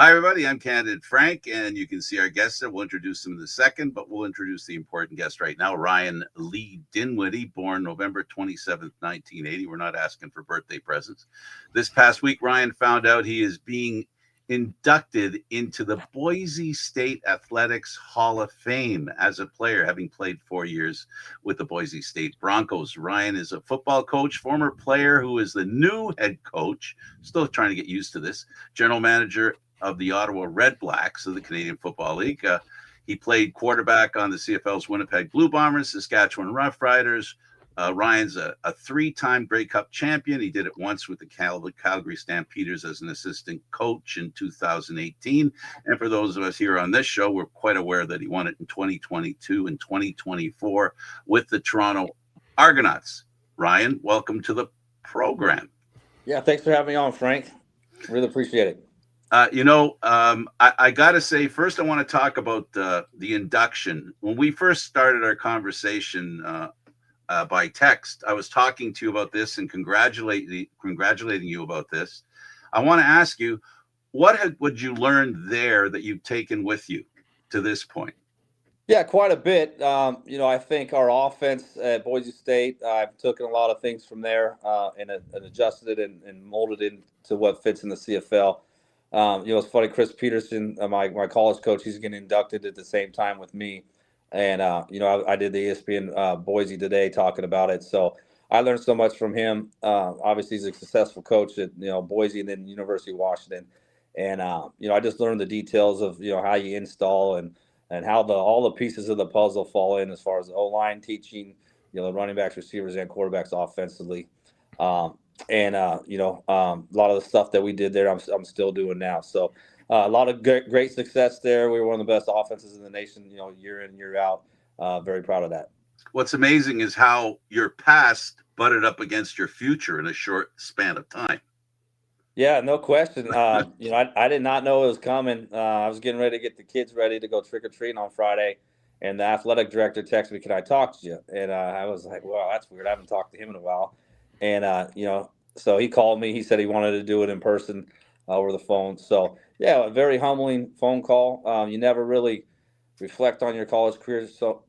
Hi, everybody. I'm Candid Frank, and you can see our guests there. We'll introduce them in a second, but we'll introduce the important guest right now, Ryan Lee Dinwiddie, born November 27th, 1980. We're not asking for birthday presents. This past week, Ryan found out he is being inducted into the Boise State Athletics Hall of Fame as a player, having played 4 years with the Boise State Broncos. Ryan is a football coach, former player who is the new head coach, still trying to get used to this, general manager of the Ottawa Redblacks of the Canadian Football League. He played quarterback on the CFL's Winnipeg Blue Bombers, Saskatchewan Roughriders. Ryan's a three-time Grey Cup champion. He did it once with the Calgary Stampeders as an assistant coach in 2018. And for those of us here on this show, we're quite aware that he won it in 2022 and 2024 with the Toronto Argonauts. Ryan, welcome to the program. Yeah, thanks for having me on, Frank. Really appreciate it. I got to say, first, I want to talk about the induction. When we first started our conversation by text, I was talking to you about this and congratulating you about this. I want to ask you, would you learn there that you've taken with you to this point? Yeah, quite a bit. I think our offense at Boise State, I've taken a lot of things from there and adjusted it and molded it into what fits in the CFL. It's funny, Chris Peterson, my college coach, he's getting inducted at the same time with me. And, I did the ESPN Boise today talking about it. So I learned so much from him. Obviously, he's a successful coach at, Boise and then University of Washington. And, I just learned the details of, how you install and how all the pieces of the puzzle fall in as far as the O-line teaching, the running backs, receivers, and quarterbacks offensively. A lot of the stuff that we did there, I'm still doing now. So a lot of great success there. We were one of the best offenses in the nation, year in, year out. Very proud of that. What's amazing is how your past butted up against your future in a short span of time. Yeah, no question. I did not know it was coming. I was getting ready to get the kids ready to go trick-or-treating on Friday, and the athletic director texted me, "Can I talk to you?" And I was like, "Wow, that's weird. I haven't talked to him in a while." And, so he called me. He said he wanted to do it in person over the phone. So, yeah, a very humbling phone call. You never really reflect on your college career so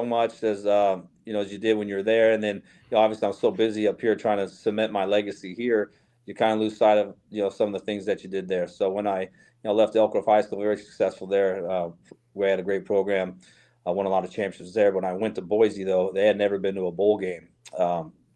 much as, as you did when you're there. And then, obviously I'm so busy up here trying to cement my legacy here. You kind of lose sight of, some of the things that you did there. So when I, left Elk Grove High School, very successful there. We had a great program. I won a lot of championships there. When I went to Boise, though, they had never been to a bowl game,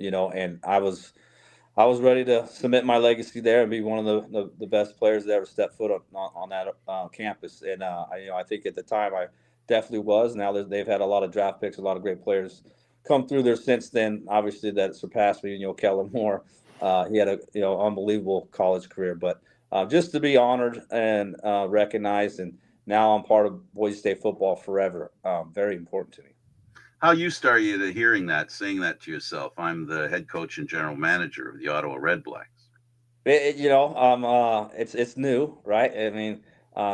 and I was ready to cement my legacy there and be one of the best players that ever stepped foot on that campus. And, I think at the time I definitely was. Now they've had a lot of draft picks, a lot of great players come through there since then. Obviously that surpassed me, Kellen Moore. He had a unbelievable college career, but just to be honored and recognized, and now I'm part of Boise State football forever. Very important to me. How you started hearing that, saying that to yourself? I'm the head coach and general manager of the Ottawa Redblacks. It's new, right? I mean,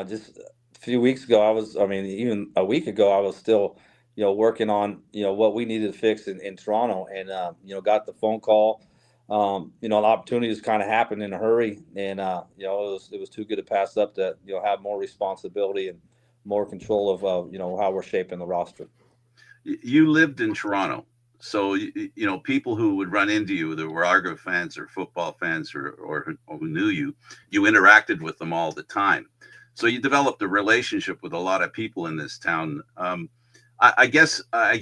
just a few weeks ago, even a week ago, I was still, working on, what we needed to fix in Toronto, and got the phone call. The opportunities kind of happened in a hurry, and it was too good to pass up to have more responsibility and more control of how we're shaping the roster. You lived in Toronto, so people who would run into you that were Argo fans or football fans or who knew you interacted with them all the time. So you developed a relationship with a lot of people in this town. I guess I've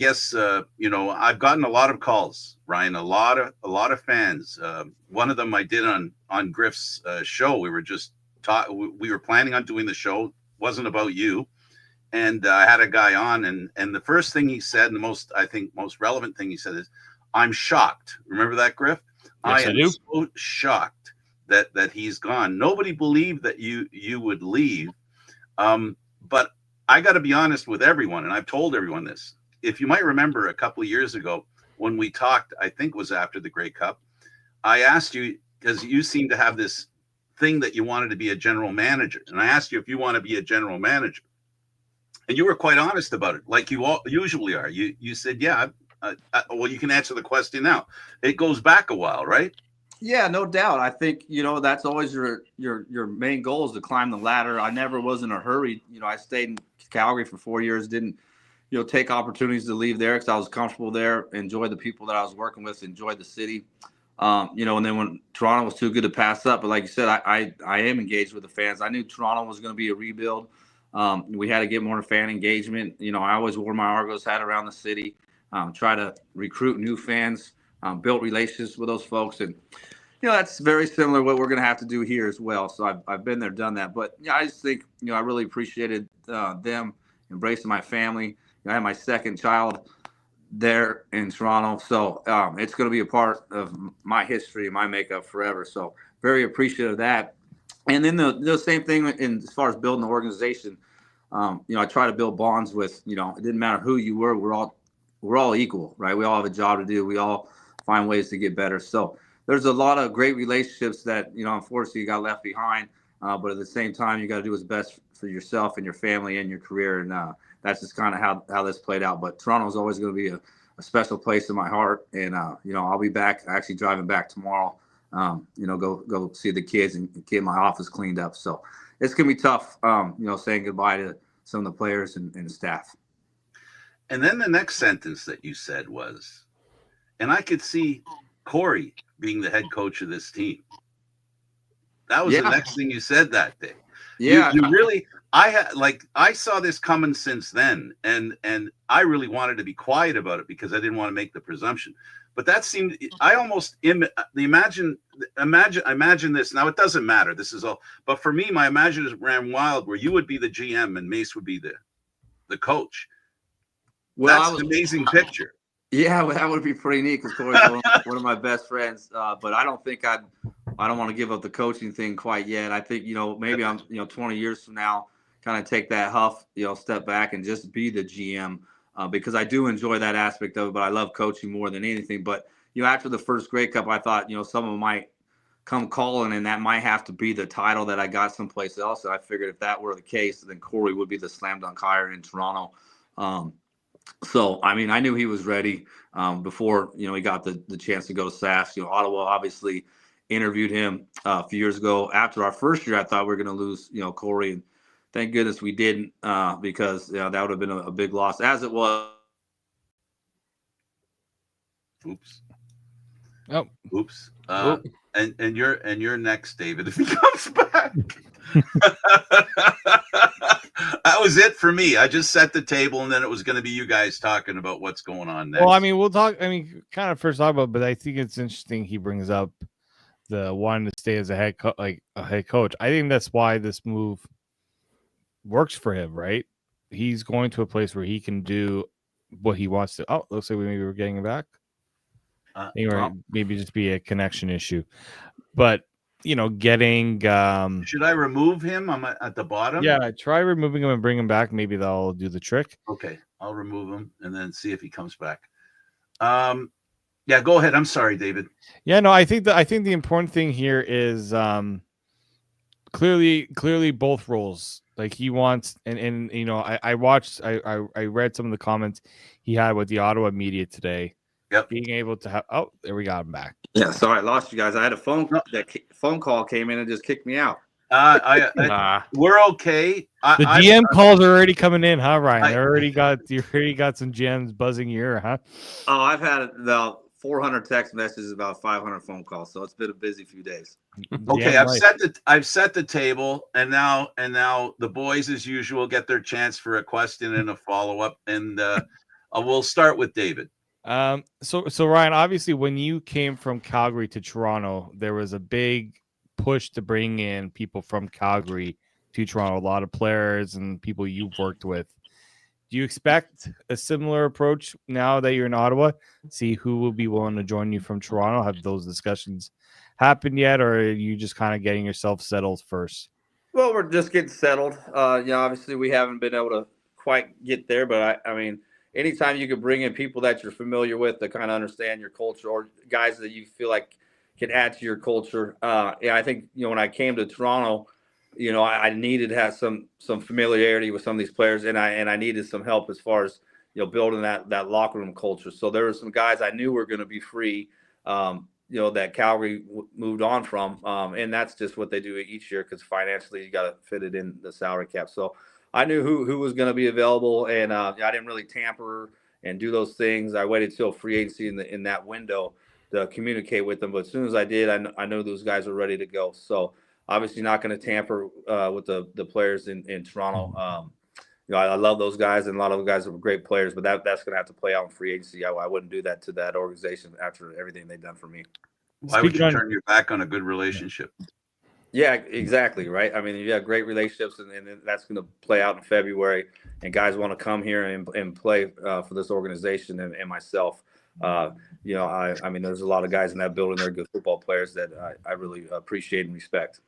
gotten a lot of calls, Ryan, a lot of fans. One of them I did on Griff's show. We were planning on doing the show. Wasn't about you. And I had a guy on, and the first thing he said, and the most relevant thing he said is, "I'm shocked." Remember that, Griff? Yes, I am so shocked that he's gone. Nobody believed that you would leave. But I got to be honest with everyone, and I've told everyone this. If you might remember a couple of years ago when we talked, I think it was after the Grey Cup, I asked you, because you seem to have this thing that you wanted to be a general manager. And I asked you if you want to be a general manager. And you were quite honest about it, like you all usually are. You said, yeah, well, you can answer the question now. It goes back a while, right? Yeah, no doubt. I think, that's always your main goal is to climb the ladder. I never was in a hurry. I stayed in Calgary for 4 years, didn't, take opportunities to leave there because I was comfortable there, enjoyed the people that I was working with, enjoyed the city. And then when Toronto was too good to pass up, but like you said, I am engaged with the fans. I knew Toronto was going to be a rebuild. We had to get more fan engagement. I always wore my Argos hat around the city, try to recruit new fans, built relationships with those folks. And, that's very similar to what we're going to have to do here as well. So I've been there, done that. But, I just think, I really appreciated them embracing my family. I had my second child there in Toronto. So it's going to be a part of my history and my makeup forever. So very appreciative of that. And then the same thing as far as building the organization. I try to build bonds with, it didn't matter who you were. We're all equal, right? We all have a job to do. We all find ways to get better. So there's a lot of great relationships that, unfortunately got left behind. But at the same time, you got to do what's best for yourself and your family and your career. And that's just kind of how this played out. But Toronto is always going to be a special place in my heart. And, I'll be back, actually driving back tomorrow, go see the kids and get my office cleaned up. So it's going to be tough, saying goodbye to some of the players and the staff. And then the next sentence that you said was, and I could see Corey being the head coach of this team. That was the next thing you said that day. Yeah. You really, I saw this coming since then. And I really wanted to be quiet about it because I didn't want to make the presumption. But that seemed, I almost imagine this. Now it doesn't matter. This is all, but for me, my imagination ran wild where you would be the GM and Mace would be the coach. Well, that's an amazing picture. Yeah, well, that would be pretty neat because Corey's one of my best friends. But I don't think I don't want to give up the coaching thing quite yet. I think, maybe I'm, 20 years from now, kind of take that huff, step back and just be the GM because I do enjoy that aspect of it. But I love coaching more than anything. But, after the first Grey Cup, I thought, someone might come calling and that might have to be the title that I got someplace else. And I figured if that were the case, then Corey would be the slam dunk hire in Toronto. So, I mean, I knew he was ready before, he got the chance to go to Sask. Ottawa obviously interviewed him a few years ago. After our first year, I thought we were going to lose, Corey. And thank goodness we didn't because that would have been a big loss. As it was. Oops. Oh. Oops. And you're next, David, if he comes back. That was it for me. I just set the table, and then it was going to be you guys talking about what's going on next. Well, I mean, we'll talk. I mean, kind of first talk about, but I think it's interesting he brings up the wanting to stay as a head coach. I think that's why this move works for him, right? He's going to a place where he can do what he wants to. Oh, looks like maybe we're getting him back. Maybe just be a connection issue, but. Getting. Should I remove him? I'm at the bottom. Yeah, try removing him and bring him back. Maybe that'll do the trick. Okay, I'll remove him and then see if he comes back. Yeah, go ahead. I'm sorry, David. Yeah, no, I think the important thing here is clearly both roles. Like he wants, and I watched, I read some of the comments he had with the Ottawa media today. Yep. Being able to have. Oh, there we got him back. Yeah, sorry, I lost you guys. I had a phone call came in and just kicked me out. We're okay. The GM calls are already coming in, huh, Ryan? You already got some GMs buzzing your ear, huh? Oh, I've had about 400 text messages, about 500 phone calls, so it's been a busy few days. Okay, I've set the table, and now the boys, as usual, get their chance for a question and a follow up, and we'll start with David. So Ryan, obviously when you came from Calgary to Toronto, there was a big push to bring in people from Calgary to Toronto, a lot of players and people you've worked with. Do you expect a similar approach now that you're in Ottawa? See who will be willing to join you from Toronto? Have those discussions happened yet, or are you just kind of getting yourself settled first? Well, we're just getting settled. Obviously we haven't been able to quite get there, but I mean, anytime you can bring in people that you're familiar with that kind of understand your culture, or guys that you feel like can add to your culture. I think, when I came to Toronto, I needed to have some familiarity with some of these players, and I needed some help as far as, building that locker room culture. So there were some guys I knew were going to be free, that Calgary moved on from. And that's just what they do each year because financially you got to fit it in the salary cap. So I knew who was going to be available, and I didn't really tamper and do those things. I waited till free agency in that window to communicate with them. But as soon as I did, I know those guys were ready to go. So obviously not going to tamper with the players in Toronto. I love those guys, and a lot of the guys are great players, but that's going to have to play out in free agency. I wouldn't do that to that organization after everything they've done for me. Why would you turn your back on a good relationship? Yeah, exactly. Right. I mean, you have great relationships, and that's going to play out in February. And guys want to come here and play for this organization and myself. I mean, there's a lot of guys in that building. They're good football players that I really appreciate and respect.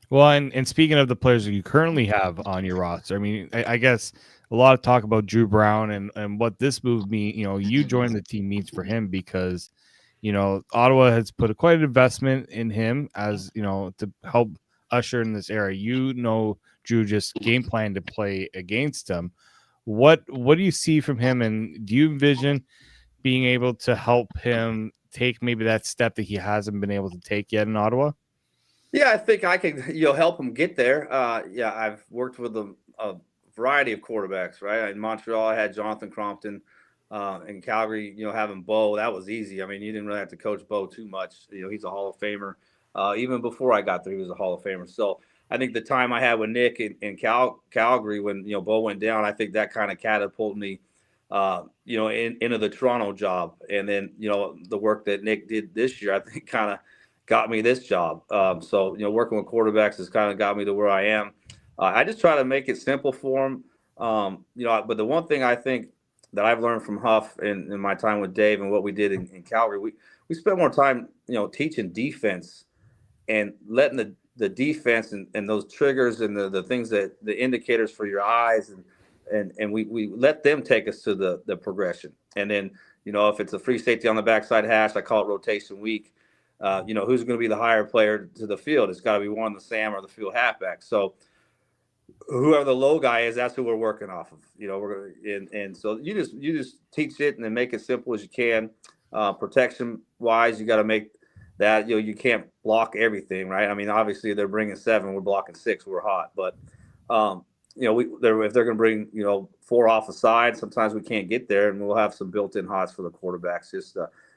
Well, and speaking of the players that you currently have on your roster, I mean, I guess a lot of talk about Drew Brown and what this move you joining the team means for him because, Ottawa has put quite an investment in him as, to help usher in this era. Drew just game plan to play against him. What do you see from him, and do you envision being able to help him take maybe that step that he hasn't been able to take yet in Ottawa? Yeah, I think I can, help him get there. I've worked with a variety of quarterbacks, right? In Montreal, I had Jonathan Crompton. In Calgary, having Bo, that was easy. I mean, you didn't really have to coach Bo too much. He's a Hall of Famer. Even before I got there, he was a Hall of Famer. So I think the time I had with Nick in Calgary when, Bo went down, I think that kind of catapulted me, into the Toronto job. And then, the work that Nick did this year, I think kind of got me this job. So, working with quarterbacks has kind of got me to where I am. I just try to make it simple for them. But the one thing I think that I've learned from Huff in my time with Dave and what we did in Calgary, we spent more time, teaching defense and letting the defense and those triggers and the things that the indicators for your eyes and we let them take us to the progression. And then, if it's a free safety on the backside hash, I call it rotation week. Who's going to be the higher player to the field? It's got to be one the Sam or the field halfback. So whoever the low guy is, that's who we're working off of. We're and so you just teach it and then make it simple as you can. Protection wise, you got to make that you can't block everything, right? I mean, obviously they're bringing 7, we're blocking 6, we're hot, but if they're going to bring 4 off the side, sometimes we can't get there, and we'll have some built-in hots for the quarterbacks. Just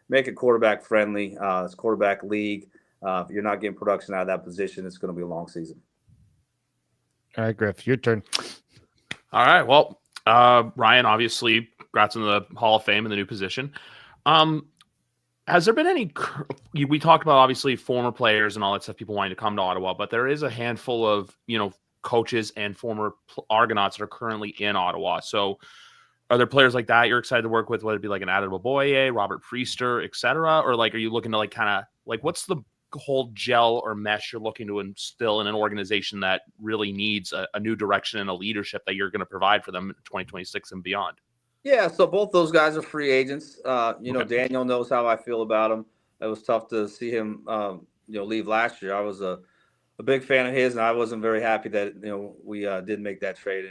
make it quarterback friendly. It's quarterback league. If you're not getting production out of that position, it's going to be a long season. All right, Griff, your turn. All right. Well, Ryan, obviously, congrats on the Hall of Fame in the new position. Has there been any? We talked about obviously former players and all that stuff, people wanting to come to Ottawa, but there is a handful of coaches and former Argonauts that are currently in Ottawa. So, are there players like that you're excited to work with? Whether it be like an Adeboboye, Robert Priester, etc., or are you looking to what's the whole gel or mesh you're looking to instill in an organization that really needs a new direction and a leadership that you're going to provide for them in 2026 and beyond? Yeah, so both those guys are free agents. Okay. Daniel knows how I feel about him. It was tough to see him, leave last year. I was a big fan of his, and I wasn't very happy that we did make that trade.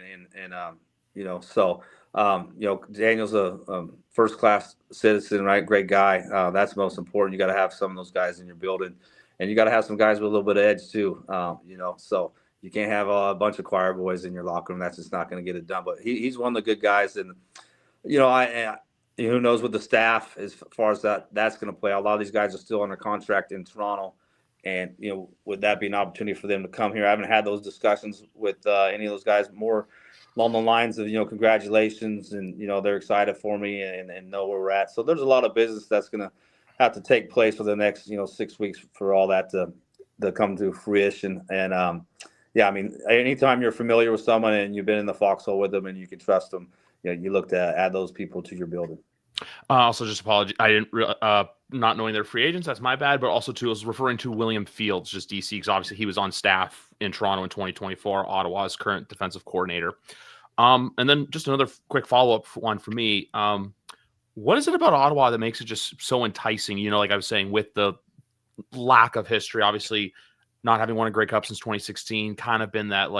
Daniel's a first-class citizen, right? Great guy. That's most important. You got to have some of those guys in your building, and you got to have some guys with a little bit of edge too. So you can't have a bunch of choir boys in your locker room. That's just not going to get it done. But he's one of the good guys, and who knows with the staff as far as that's going to play. A lot of these guys are still under contract in Toronto, and would that be an opportunity for them to come here? I haven't had those discussions with any of those guys. More along the lines of congratulations, and they're excited for me and know where we're at. So there's a lot of business that's going to have to take place for the next 6 weeks for all that to come to fruition. And I mean, anytime you're familiar with someone and you've been in the foxhole with them and you can trust them, you look to add those people to your building. Also, just apologize. I didn't not knowing they're free agents. That's my bad. But also, too, I was referring to William Fields, just DC, because obviously he was on staff in Toronto in 2024, Ottawa's current defensive coordinator. And then just another quick follow-up one for me. What is it about Ottawa that makes it just so enticing? Like I was saying, with the lack of history, obviously not having won a Grey Cup since 2016, kind of been that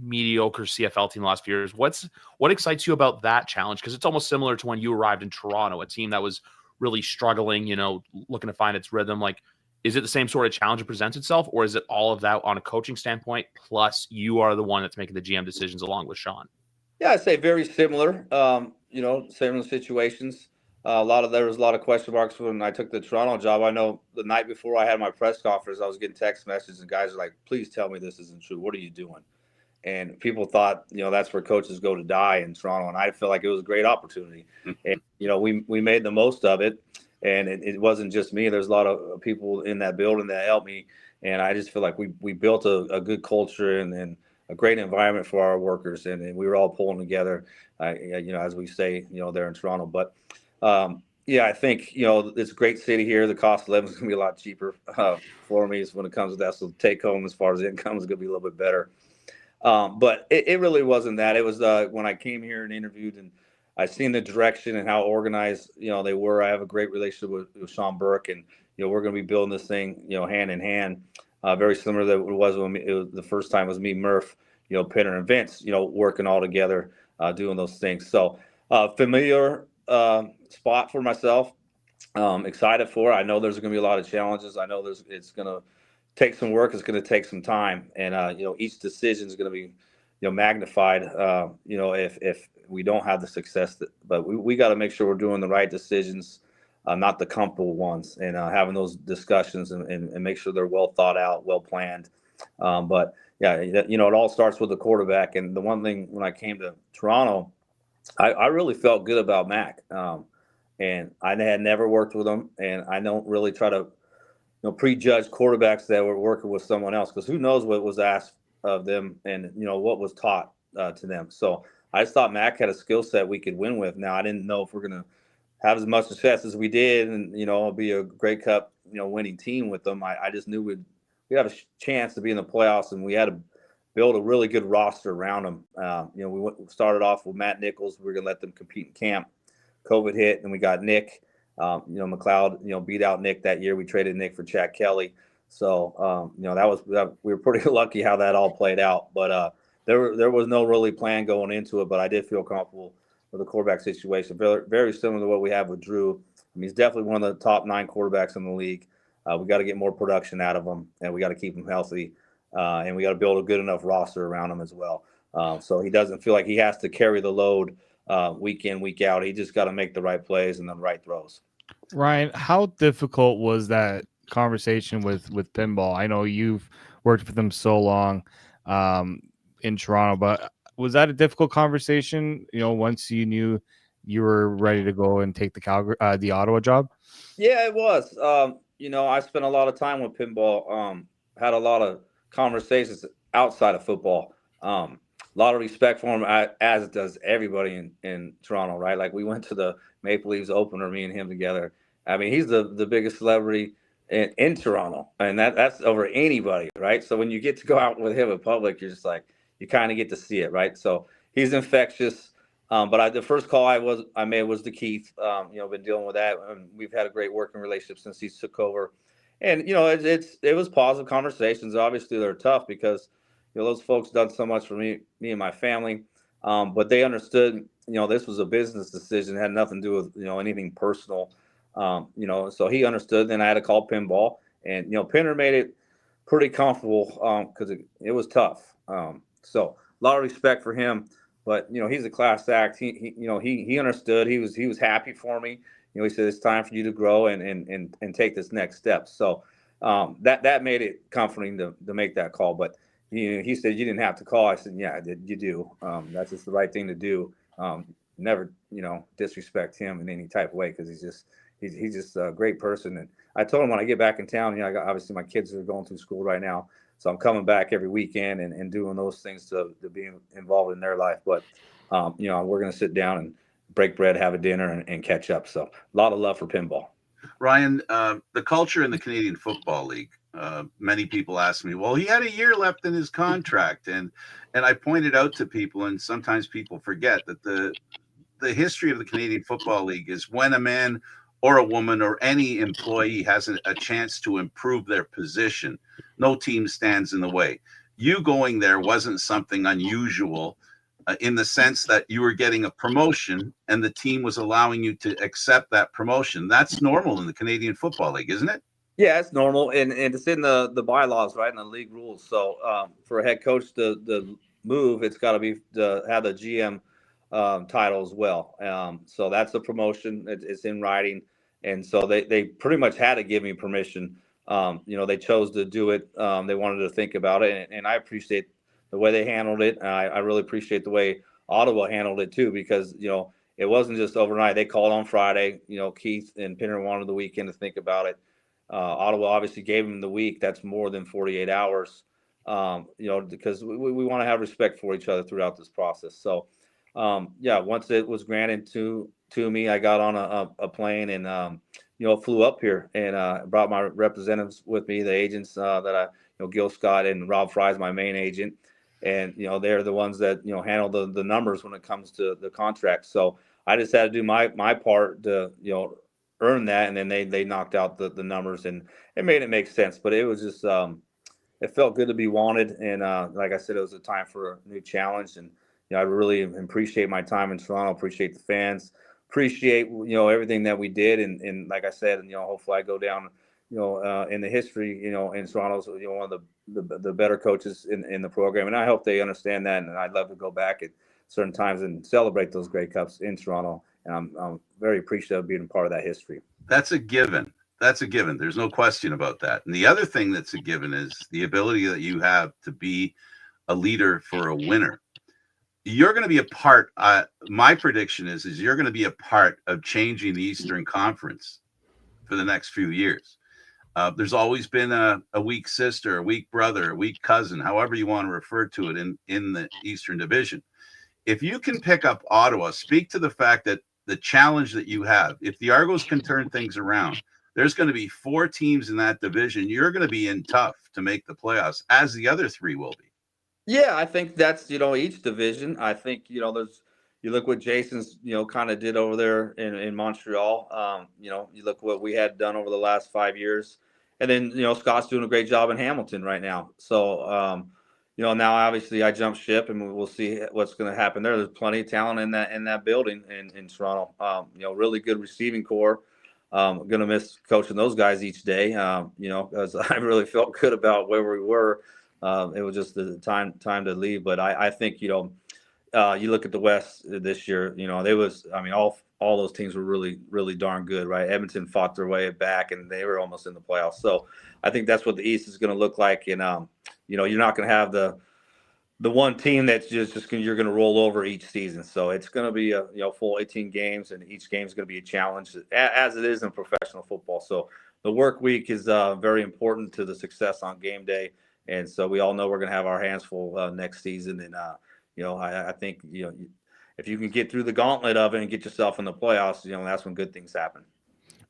mediocre CFL team the last few years. What excites you about that challenge? Because it's almost similar to when you arrived in Toronto, a team that was really struggling, looking to find its rhythm? Like, is it the same sort of challenge that presents itself, or is it all of that on a coaching standpoint, plus you are the one that's making the GM decisions along with Sean? Yeah, I'd say very similar. Similar situations. There was a lot of question marks when I took the Toronto job. I know the night before I had my press conference, I was getting text messages and guys are like, "Please tell me this isn't true. What are you doing?" And people thought, that's where coaches go to die in Toronto. And I feel like it was a great opportunity. And, we made the most of it. And it wasn't just me. There's a lot of people in that building that helped me. And I just feel like we built a good culture and a great environment for our workers. And we were all pulling together, as we say, there in Toronto. But, I think, it's a great city here. The cost of living is going to be a lot cheaper for me when it comes to that. So take home as far as income is going to be a little bit better. But it really wasn't that. It was when I came here and interviewed and I seen the direction and how organized, they were. I have a great relationship with Sean Burke, and, we're going to be building this thing, hand in hand, very similar to it was when the first time was me, Murph, Pinner and Vince, working all together, doing those things. So familiar spot for myself. Excited for it. I know there's going to be a lot of challenges. I know it's going to take some work. It's going to take some time, and each decision is going to be magnified. If we don't have the success, but we got to make sure we're doing the right decisions, not the comfortable ones, and having those discussions and make sure they're well thought out, well planned. But yeah, it all starts with the quarterback. And the one thing when I came to Toronto, I really felt good about Mac, and I had never worked with him, and I don't really try to prejudge quarterbacks that were working with someone else, because who knows what was asked of them and what was taught to them. So I just thought Mac had a skill set we could win with. Now I didn't know if we're going to have as much success as we did, and it'll be a Grey Cup winning team with them. I just knew we'd have a chance to be in the playoffs, and we had to build a really good roster around them. We started off with Matt Nichols. We were going to let them compete in camp. COVID hit, and we got Nick. McLeod, beat out Nick that year. We traded Nick for Chad Kelly. So, we were pretty lucky how that all played out. But there was no really plan going into it, but I did feel comfortable with the quarterback situation. Very, very similar to what we have with Drew. He's definitely one of the top 9 quarterbacks in the league. We got to get more production out of him, and we got to keep him healthy. And we got to build a good enough roster around him as well. So he doesn't feel like he has to carry the load week in, week out. He just got to make the right plays and the right throws. Ryan, how difficult was that conversation with Pinball? I know you've worked with them so long in Toronto, but was that a difficult conversation, once you knew you were ready to go and take the Ottawa job? Yeah, it was. I spent a lot of time with Pinball, had a lot of conversations outside of football. A lot of respect for him, as does everybody in Toronto, right? Like, we went to the Maple Leafs opener, me and him together. I mean, he's the biggest celebrity in Toronto, and that's over anybody, right? So when you get to go out with him in public, you're just like, you kind of get to see it, right? So he's infectious. But the first call I made was to Keith. Been dealing with that, and we've had a great working relationship since he took over. And it was positive conversations. Obviously, they're tough because those folks done so much for me and my family. But they understood, this was a business decision. It had nothing to do with anything personal. So he understood. Then I had to call Pinball, and Pinner made it pretty comfortable because it was tough. So a lot of respect for him. But he's a class act. He understood. He was happy for me. He said it's time for you to grow and take this next step. So that made it comforting to make that call. But he said you didn't have to call. I said, yeah, you do. That's just the right thing to do. Never disrespect him in any type of way, because he's just a great person. And I told him when I get back in town, obviously my kids are going through school right now. So I'm coming back every weekend and doing those things to be involved in their life. But, we're going to sit down and break bread, have a dinner, and catch up. So a lot of love for Pinball. Ryan, the culture in the Canadian Football League, many people ask me, well, he had a year left in his contract. And I pointed out to people, and sometimes people forget, that the history of the Canadian Football League is when a man or a woman or any employee has a chance to improve their position, no team stands in the way. You going there wasn't something unusual. in the sense that you were getting a promotion and the team was allowing you to accept that promotion. That's normal in the Canadian Football League, isn't it? Yeah, it's normal, and it's in the bylaws, right, in the league rules. So for a head coach to move, it's got to be to have the GM title as well. So that's a promotion. It's in writing, and so they pretty much had to give me permission. They chose to do it. They wanted to think about it, and I appreciate the way they handled it. I really appreciate the way Ottawa handled it too, because it wasn't just overnight. They called on Friday. Keith and Pinner wanted the weekend to think about it. Ottawa obviously gave him the week. That's more than 48 hours, because we want to have respect for each other throughout this process. So, once it was granted to me, I got on a plane and, flew up here and brought my representatives with me, the agents that Gil Scott and Rob Fry's my main agent. And, they're the ones that, handle the numbers when it comes to the contract. So I just had to do my part to, earn that, and then they knocked out the numbers, and it made it make sense. But it was just it felt good to be wanted, and like I said, it was a time for a new challenge. And I really appreciate my time in Toronto, appreciate the fans, appreciate everything that we did, and like I said, hopefully I go down in the history in Toronto's one of the better coaches in the program, and I hope they understand that. And I'd love to go back at certain times and celebrate those Grey Cups in Toronto. And I'm very appreciative of being a part of that history. That's a given. There's no question about that. And the other thing that's a given is the ability that you have to be a leader for a winner. You're going to be a part. My prediction is you're going to be a part of changing the Eastern Conference for the next few years. There's always been a weak sister, a weak brother, a weak cousin, however you want to refer to it in the Eastern Division. If you can pick up Ottawa, speak to the fact that the challenge that you have, if the Argos can turn things around, there's going to be 4 teams in that division. You're going to be in tough to make the playoffs, as the other 3 will be. Yeah, I think that's each division. I think there's you look what Jason's kind of did over there in Montreal. You look what we had done over the last 5 years, and then Scott's doing a great job in Hamilton right now. So now obviously I jumped ship, and we'll see what's going to happen there. There's plenty of talent in that building in Toronto. Really good receiving core. I'm going to miss coaching those guys each day. Because I really felt good about where we were. It was just the time to leave. But I think you look at the West this year. All those teams were really, really darn good, right? Edmonton fought their way back, and they were almost in the playoffs. So I think that's what the East is going to look like. And you're not going to have the one team that's just you're going to roll over each season. So it's going to be a full 18 games, and each game is going to be a challenge, as it is in professional football. So the work week is very important to the success on game day, and so we all know we're going to have our hands full next season. And I think if you can get through the gauntlet of it and get yourself in the playoffs, that's when good things happen.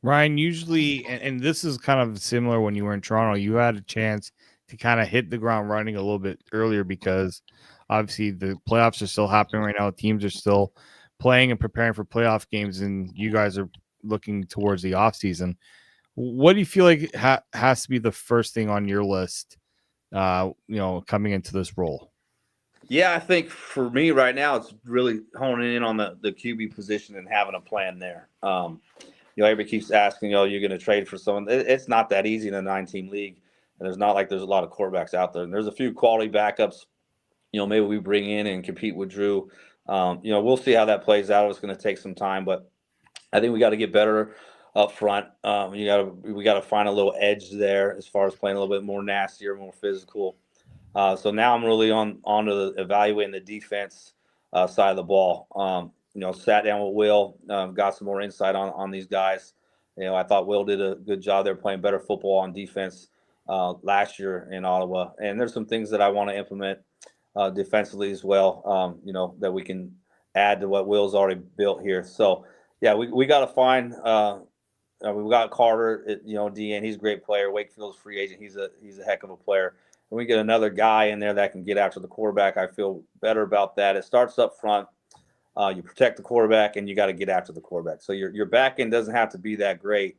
Ryan, usually, and this is kind of similar when you were in Toronto, you had a chance to kind of hit the ground running a little bit earlier, because obviously the playoffs are still happening right now. Teams are still playing and preparing for playoff games, and you guys are looking towards the off season. What do you feel like has to be the first thing on your list, coming into this role? Yeah, I think for me right now, it's really honing in on the QB position and having a plan there. Everybody keeps asking, you're going to trade for someone. It's not that easy in a 9-team league. And there's not like there's a lot of quarterbacks out there. And there's a few quality backups, maybe we bring in and compete with Drew. We'll see how that plays out. It's going to take some time, but I think we got to get better up front. We got to find a little edge there as far as playing a little bit more nastier, more physical. So now I'm really on to evaluating the defense side of the ball. Sat down with Will, got some more insight on these guys. I thought Will did a good job. They're playing better football on defense last year in Ottawa, and there's some things that I want to implement defensively as well. That we can add to what Will's already built here. So yeah, we got to find. We got Carter at DN. He's a great player. Wakefield's free agent. He's a heck of a player. And we get another guy in there that can get after the quarterback. I feel better about that. It starts up front. You protect the quarterback, and you got to get after the quarterback. So your back end doesn't have to be that great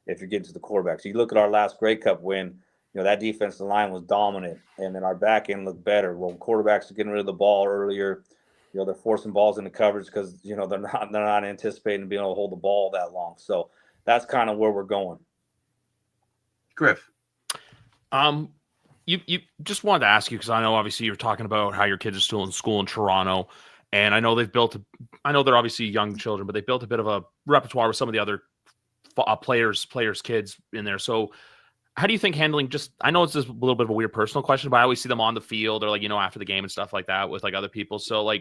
if you're getting to the quarterback. So you look at our last Grey Cup win. That defensive line was dominant, and then our back end looked better. Well, quarterbacks are getting rid of the ball earlier. they're forcing balls into coverage because they're not anticipating being able to hold the ball that long. So that's kind of where we're going. Griff. You just wanted to ask you, because I know obviously you're talking about how your kids are still in school in Toronto, and I know I know they're obviously young children, but they built a bit of a repertoire with some of the other players' kids in there. So how do you think handling I know it's just a little bit of a weird personal question, but I always see them on the field or after the game and stuff like that with other people. So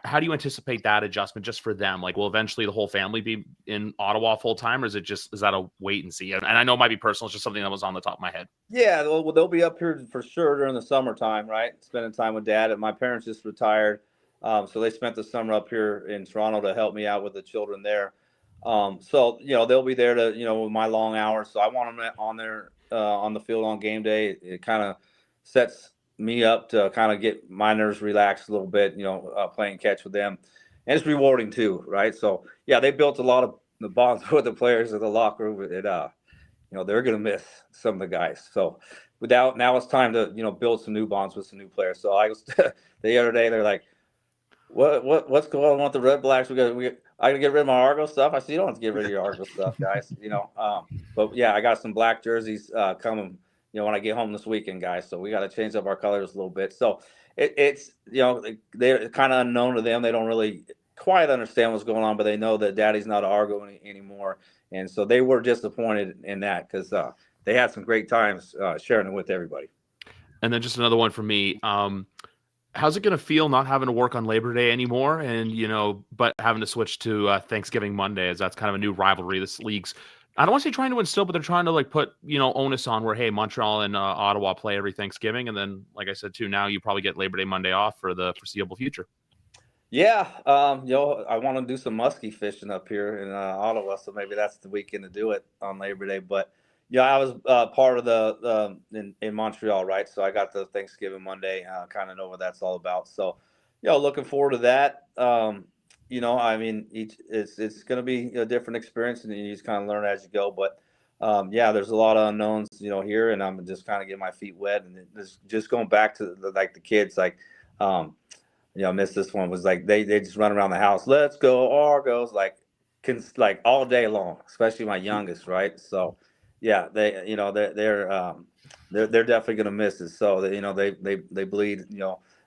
how do you anticipate that adjustment just for them? Will eventually the whole family be in Ottawa full time, or is that a wait and see? And I know it might be personal. It's just something that was on the top of my head. Yeah, well, they'll be up here for sure during the summertime, right? Spending time with Dad. And my parents just retired, so they spent the summer up here in Toronto to help me out with the children there. So they'll be there to with my long hours. So I want them on there on the field on game day. It kind of sets me up to kind of get my nerves relaxed a little bit, playing catch with them. And it's rewarding too, right? So, yeah, they built a lot of the bonds with the players in the locker room. They're going to miss some of the guys. So, now it's time to, build some new bonds with some new players. So, I was the other day, they're like, what's going on with the Redblacks? I got to get rid of my Argo stuff. I said, you don't have to get rid of your Argo stuff, guys, But, yeah, I got some black jerseys coming when I get home this weekend, guys. So we got to change up our colors a little bit. So it's they're kind of unknown to them. They don't really quite understand what's going on, but they know that Daddy's not an Argo anymore. And so they were disappointed in that because they had some great times sharing it with everybody. And then just another one for me. How's it going to feel not having to work on Labor Day anymore, and but having to switch to Thanksgiving Monday, as that's kind of a new rivalry this league's. I don't want to say trying to instill, but they're trying to put, onus on where, hey, Montreal and Ottawa play every Thanksgiving. And then, like I said, too, now you probably get Labor Day Monday off for the foreseeable future. Yeah. I want to do some muskie fishing up here in Ottawa. So maybe that's the weekend to do it on Labor Day. But I was part of in Montreal, right? So I got the Thanksgiving Monday, kind of know what that's all about. So, looking forward to that. It's going to be a different experience, and you just kind of learn as you go. But there's a lot of unknowns, here, and I'm just kind of getting my feet wet, and just going back to the kids, I missed this one. Was they just run around the house. Let's go Argos, all day long, especially my youngest, right? So yeah, they're definitely going to miss it. So they bleed,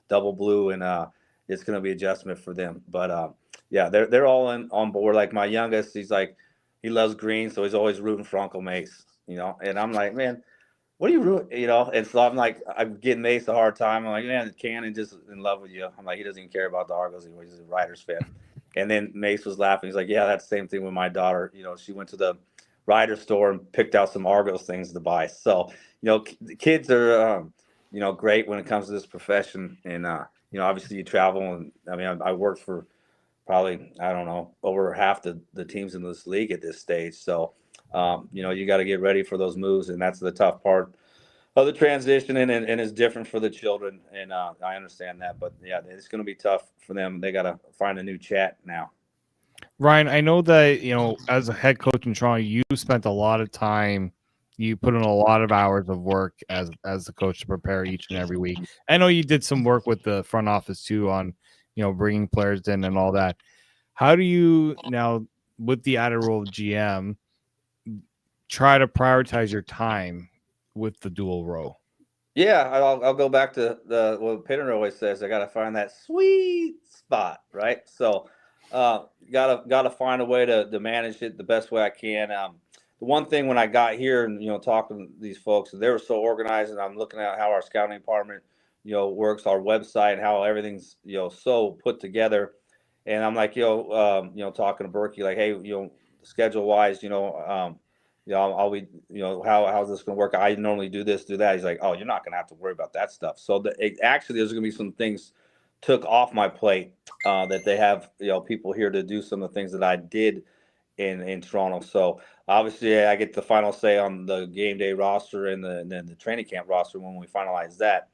double blue, and it's going to be adjustment for them. But they're all on board. Like my youngest, he loves green, so he's always rooting for Uncle Mace, and I'm like, man, what are you rooting, and so I'm getting Mace a hard time. I'm like, man, Cannon just in love with you. I'm like, he doesn't even care about the Argos anymore. He's a Riders fan. And then Mace was laughing. He's like, yeah, that's the same thing with my daughter. She went to the Rider store and picked out some Argos things to buy. So, the kids are, great when it comes to this profession. And, obviously you travel, and I worked for probably, I don't know, over half the teams in this league at this stage. So, you got to get ready for those moves, and that's the tough part of the transition, and it's different for the children. And I understand that, but yeah, it's going to be tough for them. They got to find a new chat now. Ryan, I know that, as a head coach in Toronto, you spent a lot of time, you put in a lot of hours of work as the coach to prepare each and every week. I know you did some work with the front office too on, bringing players in and all that. How do you now, with the added role of GM, try to prioritize your time with the dual role? Yeah, I'll go back to what Pinner always says. I got to find that sweet spot, right? So, gotta find a way to manage it the best way I can. The one thing when I got here and talking to these folks, they were so organized, and I'm looking at how our scouting department works, our website, and how everything's so put together. And I'm like, talking to Berkey, like, hey, schedule wise, I'll be, how's this going to work? I normally do this, do that. He's like, oh, you're not going to have to worry about that stuff. So actually, there's going to be some things took off my plate that they have, people here to do some of the things that I did in Toronto. So obviously, I get the final say on the game day roster and then the training camp roster when we finalize that.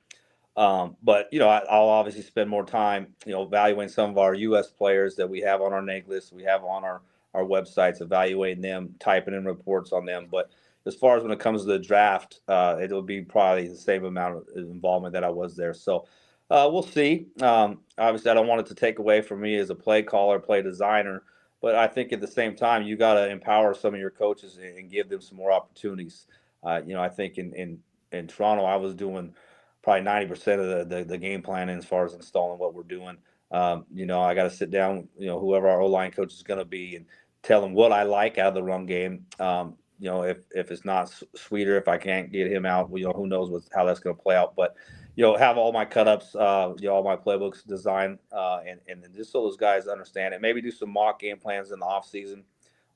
But I'll obviously spend more time, evaluating some of our U.S. players that we have on our NAG list, we have on our websites, evaluating them, typing in reports on them. But as far as when it comes to the draft, it'll be probably the same amount of involvement that I was there. So We'll see. Obviously, I don't want it to take away from me as a play caller, play designer, but I think at the same time, you got to empower some of your coaches and give them some more opportunities. I think in Toronto, I was doing probably 90% of the game planning as far as installing what we're doing. I got to sit down, whoever our O-line coach is going to be, and tell them what I like out of the run game. If it's not Sweeter, if I can't get him out, who knows how that's going to play out. But have all my cut-ups, all my playbooks designed, and just so those guys understand it. Maybe do some mock game plans in the off season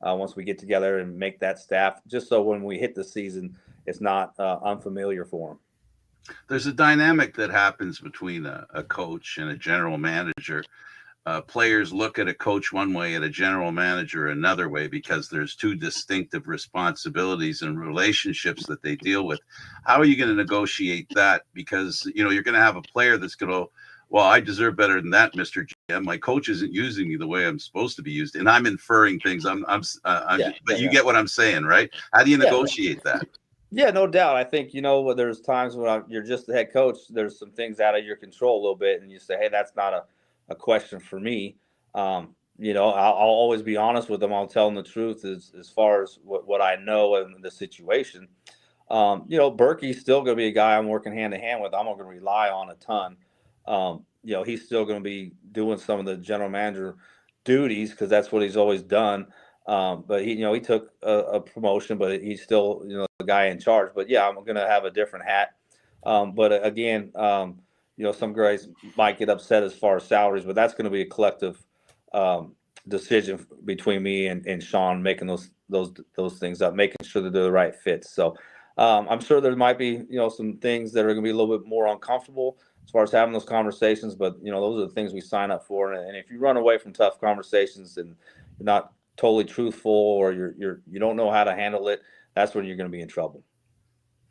once we get together and make that staff, just so when we hit the season, it's not unfamiliar for them. There's a dynamic that happens between a coach and a general manager. Players look at a coach one way and a general manager another way because there's two distinctive responsibilities and relationships that they deal with. How are you going to negotiate that? Because, you're going to have a player that's going to, well, I deserve better than that, Mr. GM. My coach isn't using me the way I'm supposed to be used. And I'm inferring things. But you get what I'm saying, right? How do you negotiate that? Yeah, no doubt. I think, there's times when you're just the head coach, there's some things out of your control a little bit, and you say, hey, that's not a question for me. I'll always be honest with them. I'll tell them the truth as far as what I know and the situation. Berkey's still going to be a guy I'm working hand in hand with. I'm not going to rely on a ton. He's still going to be doing some of the general manager duties because that's what he's always done. But he took a promotion, but he's still, the guy in charge. But yeah, I'm going to have a different hat. But again, some guys might get upset as far as salaries, but that's going to be a collective decision between me and Sean, making those things up, making sure that they're the right fits. So I'm sure there might be, some things that are going to be a little bit more uncomfortable as far as having those conversations. But, those are the things we sign up for. And if you run away from tough conversations and you're not totally truthful or you don't know how to handle it, that's when you're going to be in trouble.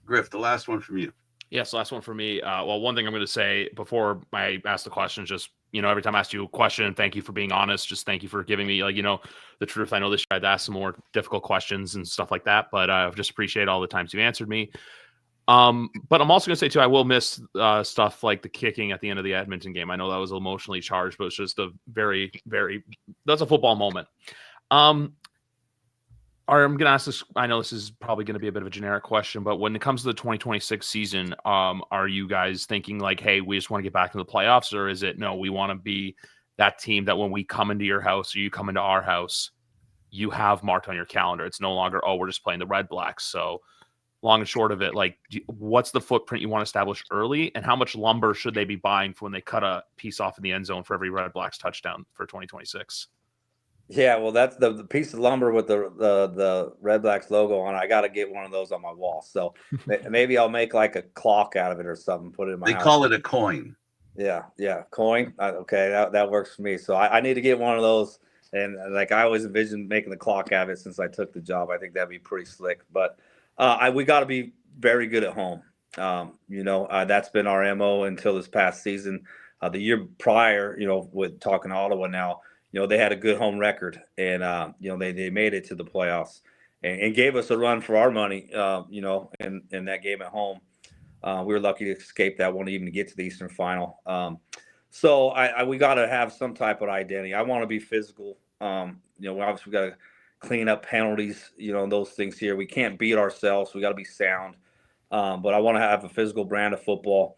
Griff, the last one from you. Yes, last one for me. Well, one thing I'm going to say before I ask the question, just, every time I ask you a question, thank you for being honest. Just thank you for giving me, the truth. I know this year I had to ask some more difficult questions and stuff like that, but I just appreciate all the times you've answered me. But I'm also going to say, too, I will miss stuff like the kicking at the end of the Edmonton game. I know that was emotionally charged, but it's just a very, very – that's a football moment. I'm going to ask this. I know this is probably going to be a bit of a generic question, but when it comes to the 2026 season, are you guys thinking like, hey, we just want to get back to the playoffs, or is it, no, we want to be that team that when we come into your house or you come into our house, you have marked on your calendar? It's no longer, oh, we're just playing the Redblacks. So long and short of it, like, what's the footprint you want to establish early, and how much lumber should they be buying for when they cut a piece off in the end zone for every Redblacks touchdown for 2026? Yeah, well, that's the piece of lumber with the Redblacks logo on. I got to get one of those on my wall. So maybe I'll make like a clock out of it or something. Put it in my house. They call it a coin. Yeah, coin. Okay, that works for me. So I need to get one of those. And like I always envisioned making the clock out of it since I took the job. I think that'd be pretty slick. But we got to be very good at home. That's been our MO until this past season. The year prior, with talking to Ottawa now. They had a good home record, and they made it to the playoffs and gave us a run for our money. In that game at home, we were lucky to escape that one, even to get to the Eastern Final. So we got to have some type of identity. I want to be physical. Obviously we got to clean up penalties. Those things here. We can't beat ourselves. We got to be sound. But I want to have a physical brand of football.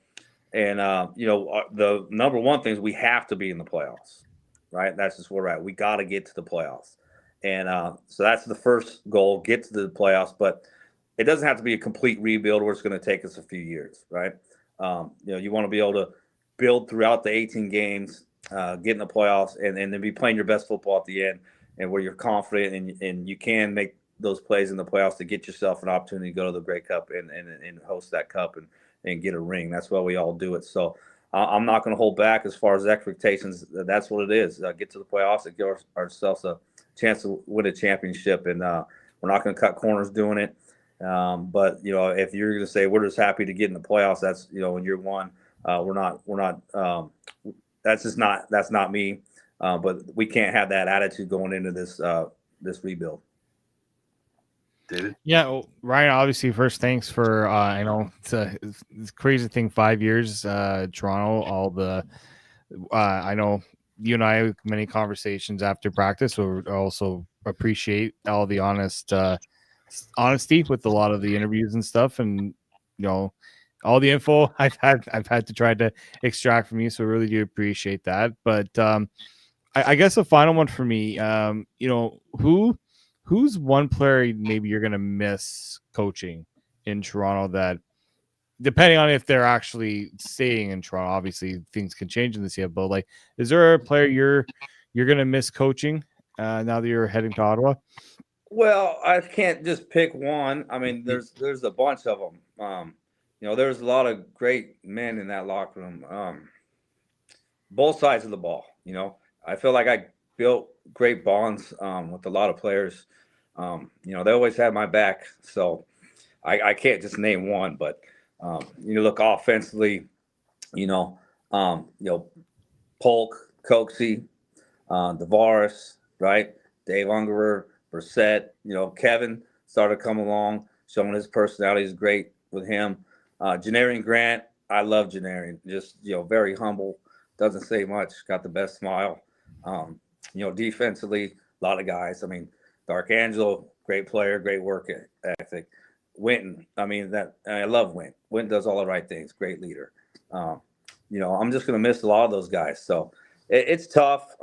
And the number one thing is we have to be in the playoffs. Right, that's just where we're at. We got to get to the playoffs, and so that's the first goal: get to the playoffs. But it doesn't have to be a complete rebuild, where it's going to take us a few years, right? You want to be able to build throughout the 18 games, get in the playoffs, and then be playing your best football at the end, and where you're confident and you can make those plays in the playoffs to get yourself an opportunity to go to the Grey Cup and host that cup and get a ring. That's why we all do it. So. I'm not going to hold back as far as expectations. That's what it is. Get to the playoffs and give ourselves a chance to win a championship. And we're not going to cut corners doing it. But if you're going to say we're just happy to get in the playoffs, that's in year one. We're not. That's not me. But we can't have that attitude going into this rebuild. David? Yeah, well, Ryan, obviously, first, thanks for, I know it's a crazy thing, 5 years, Toronto, all the, I know you and I have many conversations after practice, so we also appreciate all the honesty with a lot of the interviews and stuff, and, all the info I've had to try to extract from you, so I really do appreciate that. But I guess the final one for me, who's one player maybe you're gonna miss coaching in Toronto that, depending on if they're actually staying in Toronto, obviously things can change in the CFL. But like, is there a player you're gonna miss coaching now that you're heading to Ottawa? Well, I can't just pick one. I mean, there's a bunch of them. There's a lot of great men in that locker room. Both sides of the ball. I feel like I built great bonds with a lot of players. They always had my back, so I can't just name one. But look offensively, Polk, Coxie, Tavares, right? Dave Ungerer, Brissett, Kevin started to come along, showing his personality is great with him. Janarian Grant, I love Janarian. Just, very humble, doesn't say much, got the best smile. Defensively, a lot of guys. I mean, Darkangelo, great player, great work ethic. Winton, I love Winton. Winton does all the right things, great leader. I'm just going to miss a lot of those guys. So it's tough.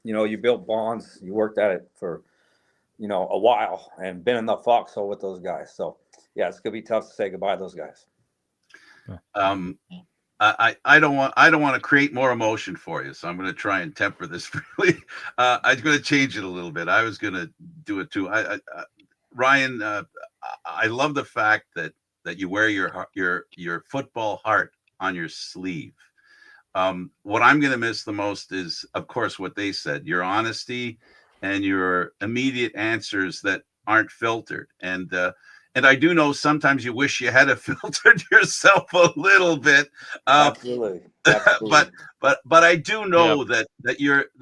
You built bonds, you worked at it for, a while and been in the foxhole with those guys. So yeah, it's going to be tough to say goodbye to those guys. I don't want to create more emotion for you, so I'm going to try and temper this really. I'm going to change it a little bit. I was going to do it too. Ryan, I love the fact that you wear your football heart on your sleeve. What I'm going to miss the most is, of course, what they said: your honesty and your immediate answers that aren't filtered. And I do know sometimes you wish you had filtered yourself a little bit. Absolutely. But I do know that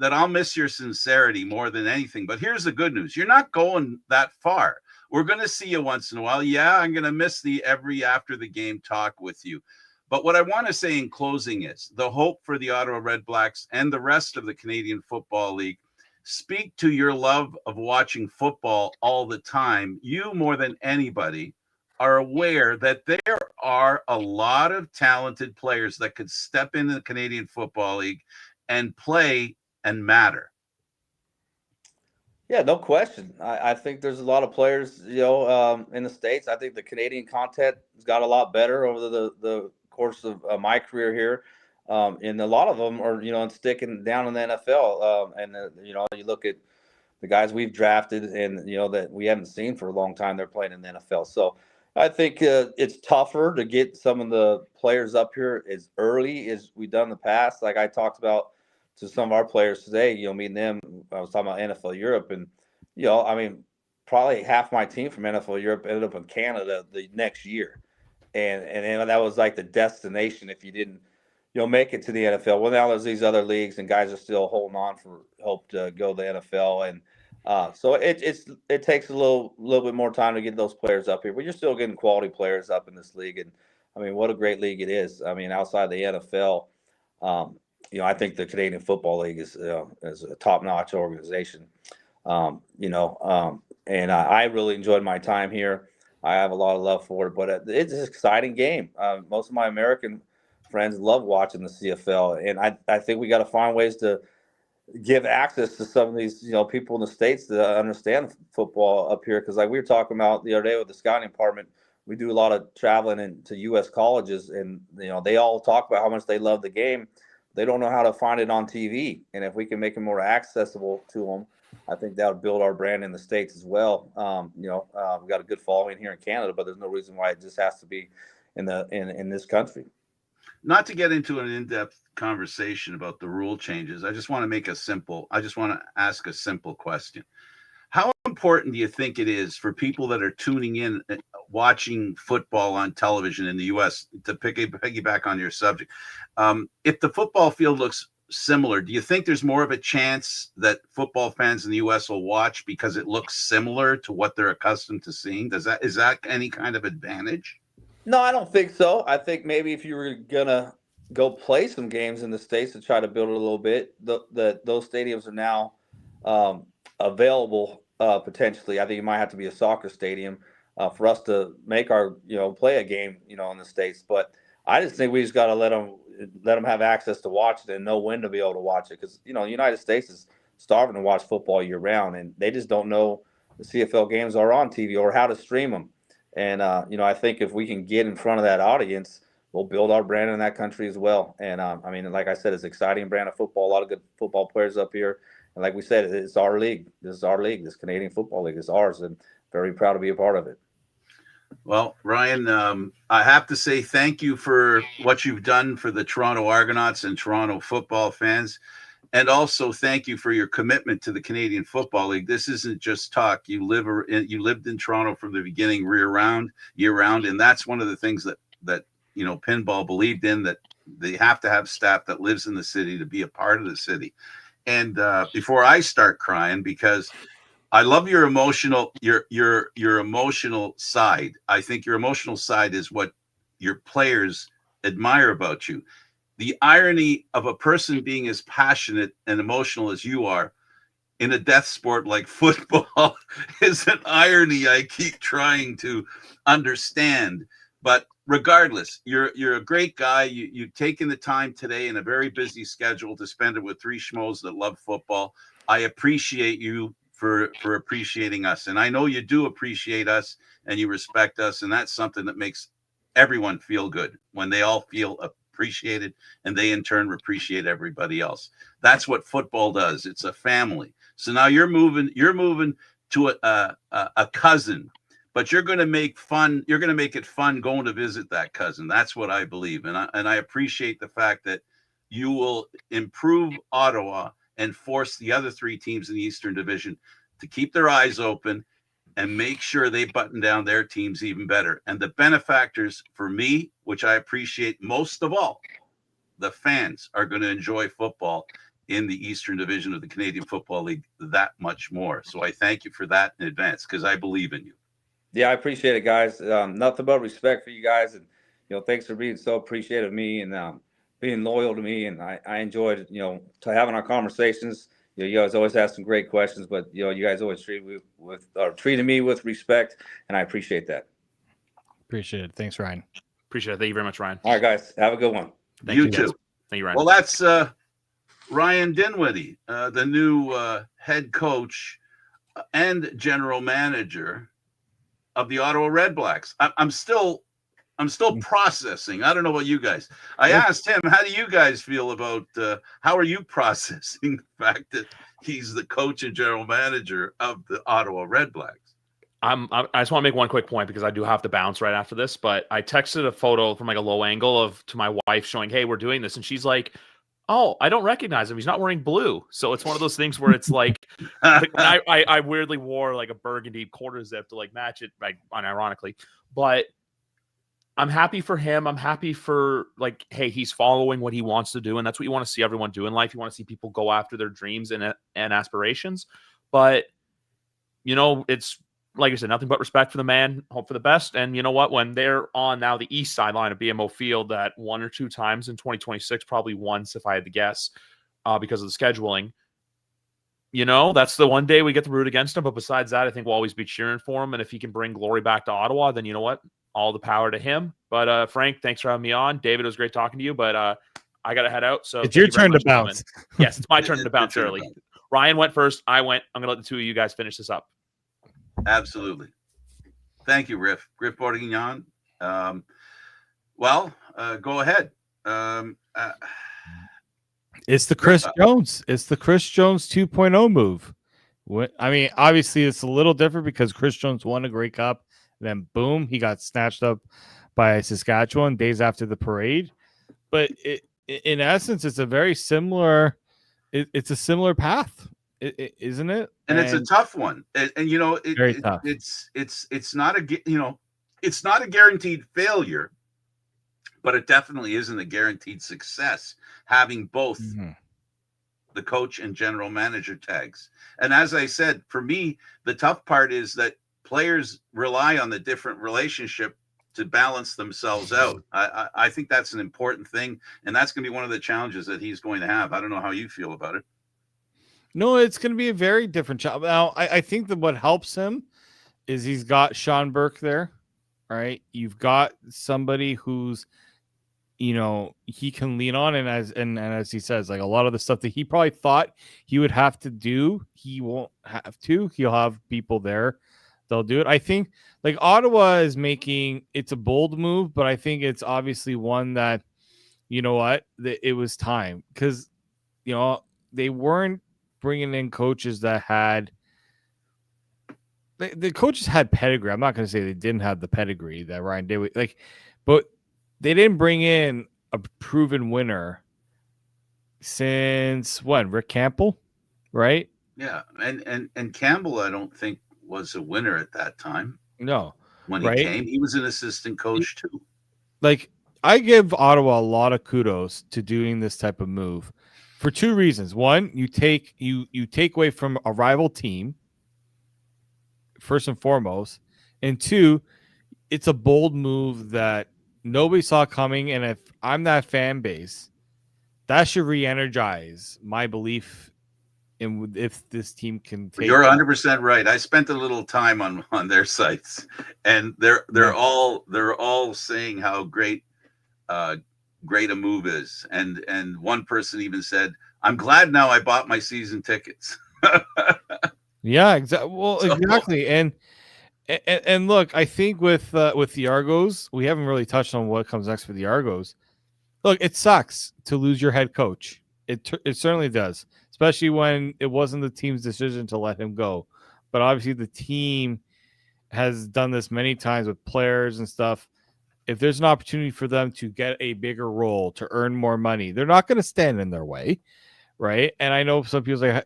I'll miss your sincerity more than anything. But here's the good news: you're not going that far. We're going to see you once in a while. Yeah, I'm going to miss the every after the game talk with you. But what I want to say in closing is the hope for the Ottawa Redblacks and the rest of the Canadian Football League. Speak to your love of watching football all the time. You, more than anybody, are aware that there are a lot of talented players that could step into the Canadian Football League and play and matter. Yeah, no question. I think there's a lot of players, in the States. I think the Canadian content has got a lot better over the course of my career here. And a lot of them are, sticking down in the NFL. You look at the guys we've drafted and, that we haven't seen for a long time, they're playing in the NFL. So I think it's tougher to get some of the players up here as early as we've done in the past. Like I talked about to some of our players today, meeting them. I was talking about NFL Europe, and, probably half my team from NFL Europe ended up in Canada the next year. And that was like the destination if you didn't, make it to the NFL. Well, now there's these other leagues, and guys are still holding on for hope to go to the NFL. And so it takes a little bit more time to get those players up here, but you're still getting quality players up in this league. And what a great league it is. Outside the NFL, I think the Canadian Football League is a top-notch organization. And I really enjoyed my time here. I have a lot of love for it, but it's an exciting game. Most of my American friends love watching the CFL, and I think we got to find ways to give access to some of these, people in the States that understand football up here. Because like we were talking about the other day with the scouting department, we do a lot of traveling into U.S. colleges, and they all talk about how much they love the game. They don't know how to find it on TV, and if we can make it more accessible to them, I think that would build our brand in the States as well. We've got a good following here in Canada, but there's no reason why it just has to be in this country. Not to get into an in-depth conversation about the rule changes, I just want to ask a simple question. How important do you think it is for people that are tuning in, watching football on television in the U.S., to piggyback on your subject? If the football field looks similar, do you think there's more of a chance that football fans in the U.S. will watch because it looks similar to what they're accustomed to seeing? Is that any kind of advantage? No, I don't think so. I think maybe if you were gonna go play some games in the States to try to build it a little bit, those stadiums are now available potentially. I think it might have to be a soccer stadium for us to make our play a game in the States. But I just think we just got to let them have access to watch it and know when to be able to watch it, because the United States is starving to watch football year round, and they just don't know the CFL games are on TV or how to stream them. And I think if we can get in front of that audience, we'll build our brand in that country as well. And I mean, like I said, it's an exciting brand of football. A lot of good football players up here. And like we said, it's our league. This is our league. This Canadian Football League is ours, and very proud to be a part of it. Well, Ryan, I have to say thank you for what you've done for the Toronto Argonauts and Toronto football fans. And also thank you for your commitment to the Canadian Football League. This isn't just talk. You lived in Toronto from the beginning, year round, and that's one of the things that Pinball believed in, that they have to have staff that lives in the city to be a part of the city. And before I start crying, because I love your emotional side. I think your emotional side is what your players admire about you. The irony of a person being as passionate and emotional as you are in a death sport like football is an irony I keep trying to understand. But regardless, you're a great guy. You've taken the time today in a very busy schedule to spend it with three schmoes that love football. I appreciate you for appreciating us. And I know you do appreciate us and you respect us. And that's something that makes everyone feel good, when they all feel appreciated and they in turn appreciate everybody else. That's what football does. It's a family. So now you're moving to a cousin, but you're going to make it fun going to visit that cousin. That's what I believe. And I appreciate the fact that you will improve Ottawa and force the other three teams in the Eastern Division to keep their eyes open and make sure they button down their teams even better. And the benefactors for me, which I appreciate most of all, the fans are going to enjoy football in the Eastern Division of the Canadian Football League that much more. So I thank you for that in advance, because I believe in you. Yeah, I appreciate it, guys. Nothing but respect for you guys. And, thanks for being so appreciative of me and being loyal to me. And I enjoyed, having our conversations. You guys always ask some great questions, but, you guys always treated me with respect. And I appreciate that. Appreciate it. Thanks, Ryan. Appreciate it. Thank you very much, Ryan. All right, guys. Have a good one. Thank you you too. guys. Thank you, Ryan. Well, that's Ryan Dinwiddie, the new head coach and general manager of the Ottawa Redblacks. I'm still processing. I don't know about you guys. I asked him, how do you guys feel about how are you processing the fact that he's the coach and general manager of the Ottawa Redblacks? I just want to make one quick point, because I do have to bounce right after this, but I texted a photo from like a low angle to my wife showing, hey, we're doing this. And she's like, oh, I don't recognize him. He's not wearing blue. So it's one of those things where it's like, I weirdly wore like a burgundy quarter zip to like match it, like unironically, but I'm happy for him. I'm happy for like, hey, he's following what he wants to do. And that's what you want to see everyone do in life. You want to see people go after their dreams and aspirations. But, it's like I said, nothing but respect for the man, hope for the best. And you know what, when they're on now the east sideline of BMO Field that one or two times in 2026, probably once if I had to guess, because of the scheduling, that's the one day we get to root against him. But besides that, I think we'll always be cheering for him. And if he can bring glory back to Ottawa, then you know what? All the power to him. But Frank, thanks for having me on. David, it was great talking to you, but I got to head out. So it's your turn to bounce. Yes, it's my turn to bounce early. Ryan went first. I went. I'm going to let the two of you guys finish this up. Absolutely. Thank you, Griff Bourguignon. Go ahead. It's the Chris Jones. It's the Chris Jones 2.0 move. I mean, obviously, it's a little different because Chris Jones won a Grey Cup. Then, boom, he got snatched up by Saskatchewan days after the parade. But in essence, it's a very similar. It's a similar path, isn't it? And it's a tough one. And very tough. It's not it's not a guaranteed failure, but it definitely isn't a guaranteed success. Having both the coach and general manager tags. And as I said, for me, the tough part is that players rely on the different relationship to balance themselves out. I think that's an important thing, and that's going to be one of the challenges that he's going to have. I don't know how you feel about it. No, it's going to be a very different job. Now, I think that what helps him is he's got Sean Burke there, right? You've got somebody who's, he can lean on, and as he says, like a lot of the stuff that he probably thought he would have to do, he won't have to. He'll have people there. They'll do it. I think like Ottawa is it's a bold move, but I think it's obviously one that, it was time, because, they weren't bringing in coaches that had the coaches had pedigree. I'm not going to say they didn't have the pedigree that Ryan did, but they didn't bring in a proven winner since when? Rick Campbell, right? Yeah, and Campbell, I don't think was a winner at that time. No, when he came, he was an assistant coach too. Like, I give Ottawa a lot of kudos to doing this type of move for two reasons. One, you take away from a rival team, first and foremost, and two, it's a bold move that nobody saw coming. And if I'm that fan base, that should re-energize my belief in if this team can take. You're 100% right. I spent a little time on their sites, and they're all saying how great a move is. And one person even said, "I'm glad now I bought my season tickets." Yeah, exactly. Well, exactly. And look, I think with the Argos, we haven't really touched on what comes next for the Argos. Look, it sucks to lose your head coach. It certainly does, especially when it wasn't the team's decision to let him go. But obviously, the team has done this many times with players and stuff. If there's an opportunity for them to get a bigger role, to earn more money, they're not going to stand in their way, right? And I know some people say,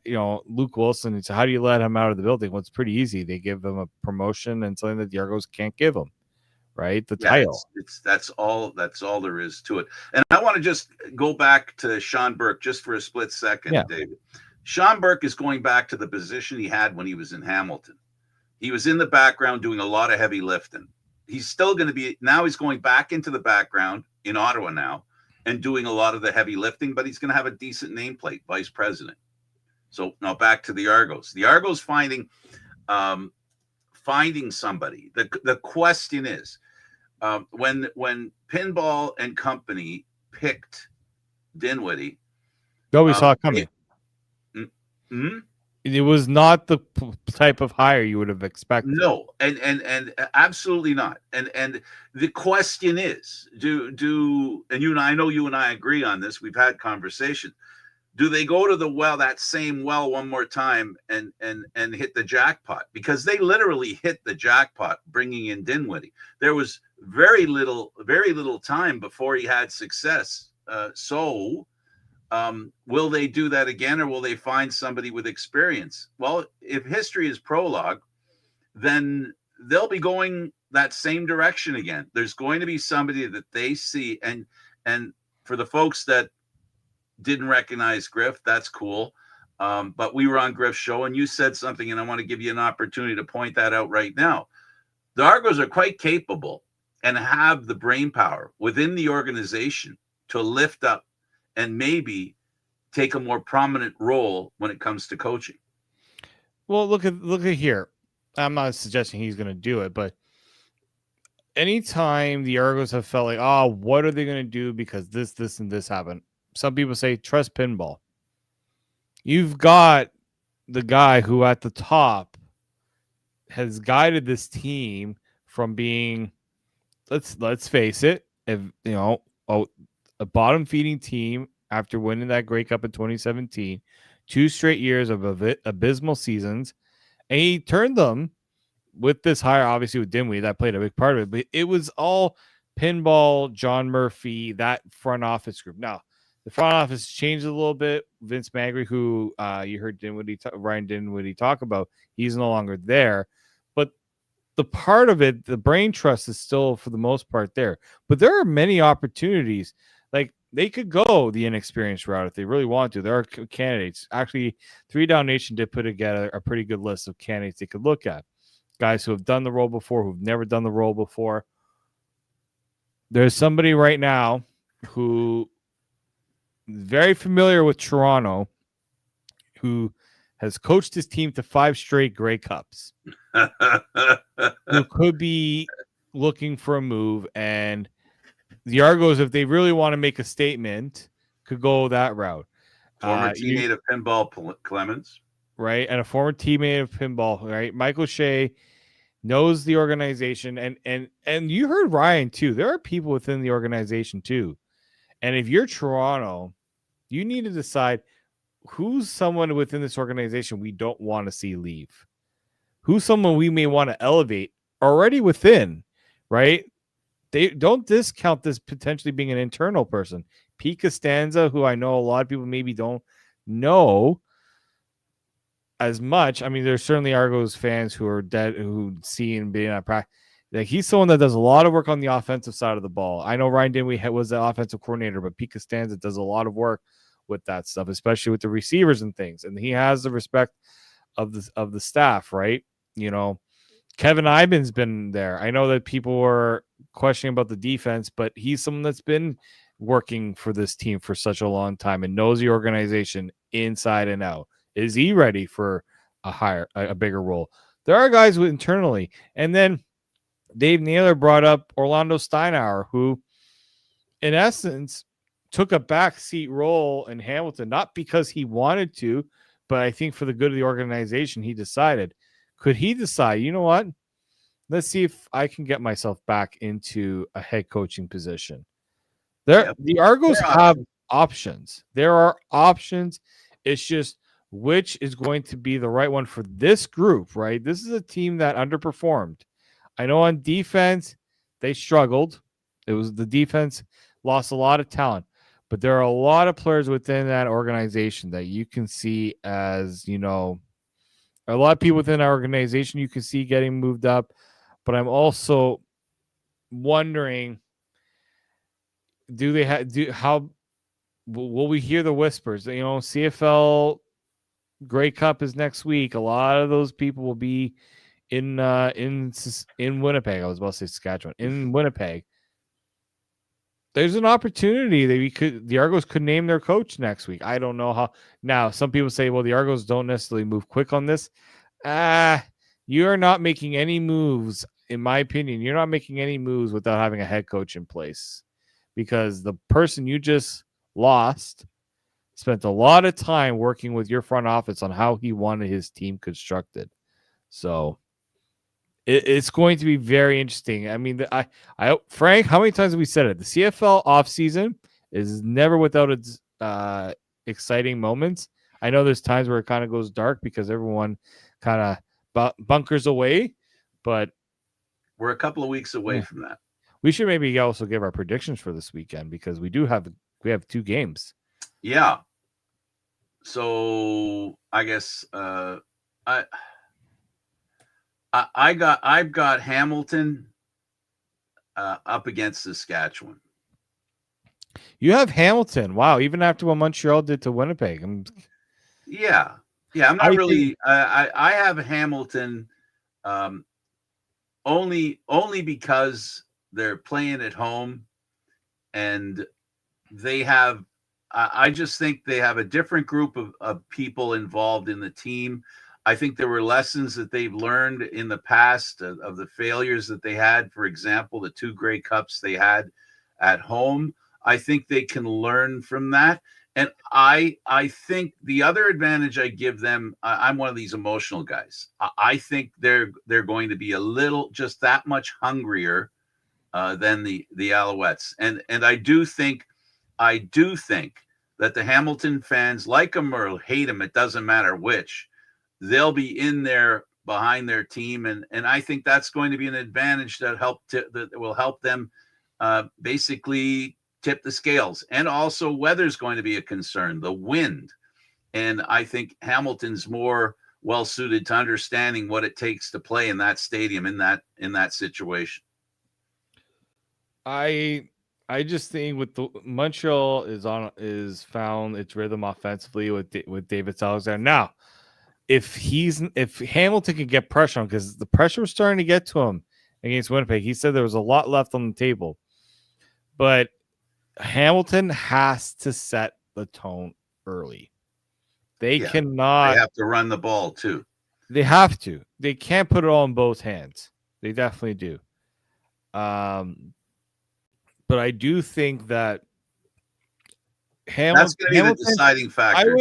Luke Wilson, it's how do you let him out of the building? Well, it's pretty easy. They give him a promotion and something that the Argos can't give him, right? The title. That's all there is to it. And I want to just go back to Sean Burke just for a split second, David. Sean Burke is going back to the position he had when he was in Hamilton. He was in the background doing a lot of heavy lifting. He's still going to be, now he's going back into the background in Ottawa now and doing a lot of the heavy lifting, but he's going to have a decent nameplate, vice president. So now back to the Argos. The Argos finding somebody. The question is, when Pinball and Company picked Dinwiddie, nobody saw it coming. It was not the type of hire you would have expected. No, and absolutely not. And the question is, do and you and I know you and I agree on this. We've had conversation. Do they go to that same well one more time and hit the jackpot? Because they literally hit the jackpot bringing in Dinwiddie. There was very little time before he had success. Will they do that again, or will they find somebody with experience? Well, if history is prologue, then they'll be going that same direction again. There's going to be somebody that they see, and for the folks that didn't recognize Griff, that's cool. But we were on Griff's show, and you said something, and I want to give you an opportunity to point that out right now. The Argos are quite capable and have the brain power within the organization to lift up and maybe take a more prominent role when it comes to coaching. Well, look at here. I'm not suggesting he's going to do it, but anytime the Argos have felt like, what are they going to do because this, and this happened? Some people say, trust Pinball. You've got the guy who at the top has guided this team from being, let's face it, a bottom feeding team after winning that Grey Cup in 2017, 2 straight years of abysmal seasons, and he turned them with this hire, obviously with Dinwiddie, that played a big part of it, but it was all Pinball, John Murphy, that front office group. Now, the front office changed a little bit. Vince Magri, who you heard Ryan Dinwiddie talk about, he's no longer there, but the part of it, the brain trust is still for the most part there, but there are many opportunities. Like they could go the inexperienced route if they really want to. There are candidates. Actually, 3 Down Nation did put together a pretty good list of candidates they could look at. Guys who have done the role before, who've never done the role before. There's somebody right now who is very familiar with Toronto, who has coached his team to 5 straight Grey Cups, who could be looking for a move. And the Argos, if they really want to make a statement, could go that route. Former teammate of Pinball Clemens. Right, and a former teammate of Pinball, right? Michael Shea knows the organization. And you heard Ryan, too. There are people within the organization, too. And if you're Toronto, you need to decide who's someone within this organization we don't want to see leave. Who's someone we may want to elevate already within, right? They don't discount this potentially being an internal person. Pete Costanza, who I know a lot of people maybe don't know as much. I mean, there's certainly Argos fans who are dead, who see and being at practice. Like, he's someone that does a lot of work on the offensive side of the ball. I know Ryan Dinwiddie was the offensive coordinator, but Pete Costanza does a lot of work with that stuff, especially with the receivers and things. And he has the respect of the staff, right? You know, Kevin Iban's been there. I know that people were questioning about the defense, but he's someone that's been working for this team for such a long time and knows the organization inside and out. Is he ready for a bigger role? There are guys internally. And then Dave Naylor brought up Orlando Steinauer, who in essence took a backseat role in Hamilton, not because he wanted to, but I think for the good of the organization, he decided. Could he decide, you know what? Let's see if I can get myself back into a head coaching position. The Argos have options. There are options. It's just which is going to be the right one for this group, right? This is a team that underperformed. I know on defense, they struggled. It was the defense lost a lot of talent, but there are a lot of players within that organization that you can see as, you know, a lot of people within our organization you can see getting moved up. But I'm also wondering, how will we hear the whispers? You know, CFL Grey Cup is next week. A lot of those people will be in Winnipeg. I was about to say Saskatchewan. In Winnipeg, there's an opportunity that the Argos could name their coach next week. I don't know how. Now, some people say, well, the Argos don't necessarily move quick on this. You are not making any moves, in my opinion. You're not making any moves without having a head coach in place, because the person you just lost spent a lot of time working with your front office on how he wanted his team constructed. So it's going to be very interesting. I mean, Frank, how many times have we said it? The CFL offseason is never without its exciting moments. I know there's times where it kind of goes dark because everyone kind of bunkers away, but we're a couple of weeks away from that. We should maybe also give our predictions for this weekend, because we have 2 games. Yeah. So I guess I've got Hamilton up against Saskatchewan. You have Hamilton. Wow. Even after what Montreal did to Winnipeg. Yeah. I'm not really. I have Hamilton only because they're playing at home, and they have. I just think they have a different group of people involved in the team. I think there were lessons that they've learned in the past of the failures that they had. For example, the 2 Grey Cups they had at home. I think they can learn from that. And I think the other advantage I give them, I'm one of these emotional guys. I think they're going to be a little, just that much hungrier than the Alouettes. And I do think that the Hamilton fans, like them or hate them, it doesn't matter which, they'll be in there behind their team. And I think that's going to be an advantage that will help them basically tip the scales. And also weather's going to be a concern, the wind. And I think Hamilton's more well suited to understanding what it takes to play in that stadium in that situation. I I just think with the Montreal is found its rhythm offensively with David Alexander. Now, if Hamilton can get pressure on, because the pressure was starting to get to him against Winnipeg, he said there was a lot left on the table, but Hamilton has to set the tone early. They cannot. They have to run the ball too. They have to. They can't put it all in both hands. They definitely do. But I do think that that's going to be the deciding factor.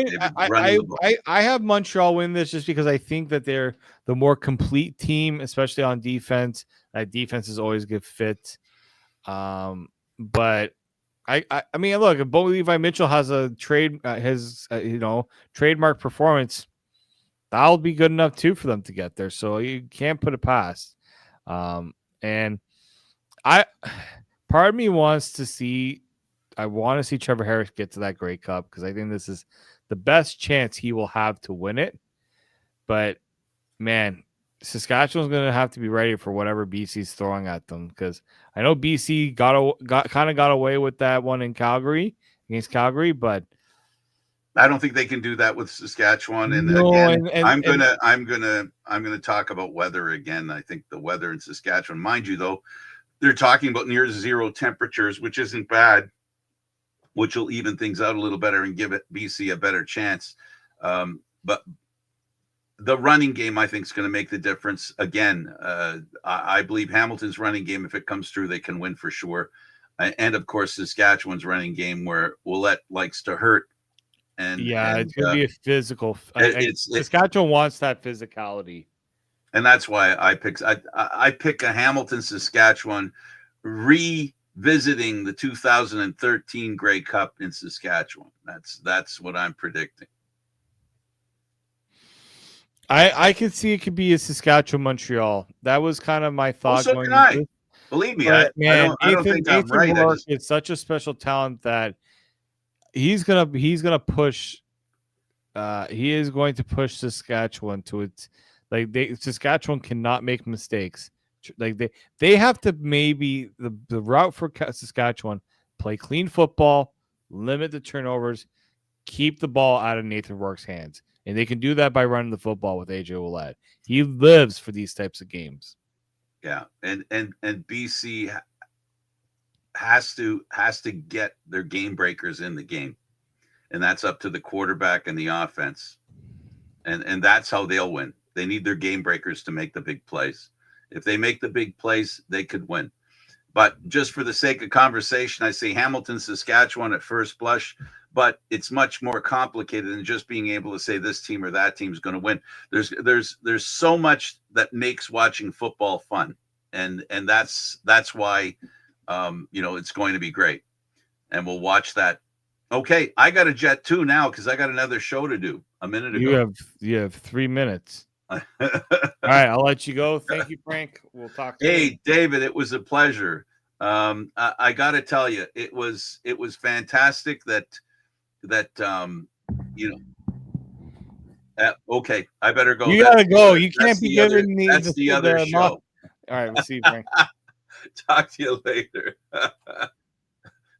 I have Montreal win this just because I think that they're the more complete team, especially on defense. That defense is always good fit. But I mean, look, if Bo Levi Mitchell has a trademark performance, that'll be good enough too for them to get there. So you can't put it past. And part of me wants to see. I want to see Trevor Harris get to that Grey Cup because I think this is the best chance he will have to win it. But man, Saskatchewan's going to have to be ready for whatever BC's throwing at them because I know BC got away with that one in Calgary against Calgary, but I don't think they can do that with Saskatchewan. And no, again, I'm gonna talk about weather again. I think the weather in Saskatchewan, mind you, though, they're talking about near zero temperatures, which isn't bad, which will even things out a little better and give it BC a better chance. But the running game, I think, is going to make the difference. Again, I believe Hamilton's running game, if it comes through, they can win for sure. And of course, Saskatchewan's running game, where Willette likes to hurt. And it's going to be a physical. Saskatchewan wants that physicality. And that's why I pick a Hamilton, Saskatchewan revisiting the 2013 Grey Cup in Saskatchewan. That's what I'm predicting. I could see it could be a Saskatchewan Montreal. That was kind of my thought. Well, so can I. Believe me, I don't think I'm right. It's such a special talent that he's gonna push. He is going to push Saskatchewan to its. Saskatchewan cannot make mistakes. Like they have to maybe the route for Saskatchewan, play clean football, limit the turnovers, keep the ball out of Nathan Rourke's hands. And they can do that by running the football with AJ Ouellette. He lives for these types of games. Yeah. And BC has to get their game breakers in the game. And that's up to the quarterback and the offense. And that's how they'll win. They need their game breakers to make the big plays. If they make the big plays, they could win. But just for the sake of conversation, I say Hamilton, Saskatchewan at first blush, but it's much more complicated than just being able to say this team or that team is going to win. There's so much that makes watching football fun. And that's why, it's going to be great. And we'll watch that. Okay. I got a jet too now, cause I got another show to do a minute ago. You have 3 minutes. All right, I'll let you go. Thank you, Frank. We'll talk. Hey, David, it was a pleasure. I got to tell you, it was fantastic that okay, I better go. You gotta go. You can't be giving me. That's the other show. All right, we'll see you, Frank. Talk to you later.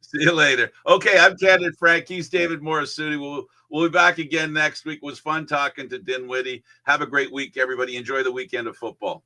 See you later. Okay, I'm Candid Frank. He's David Morassutti. We'll be back again next week. It was fun talking to Dinwiddie. Have a great week, everybody. Enjoy the weekend of football.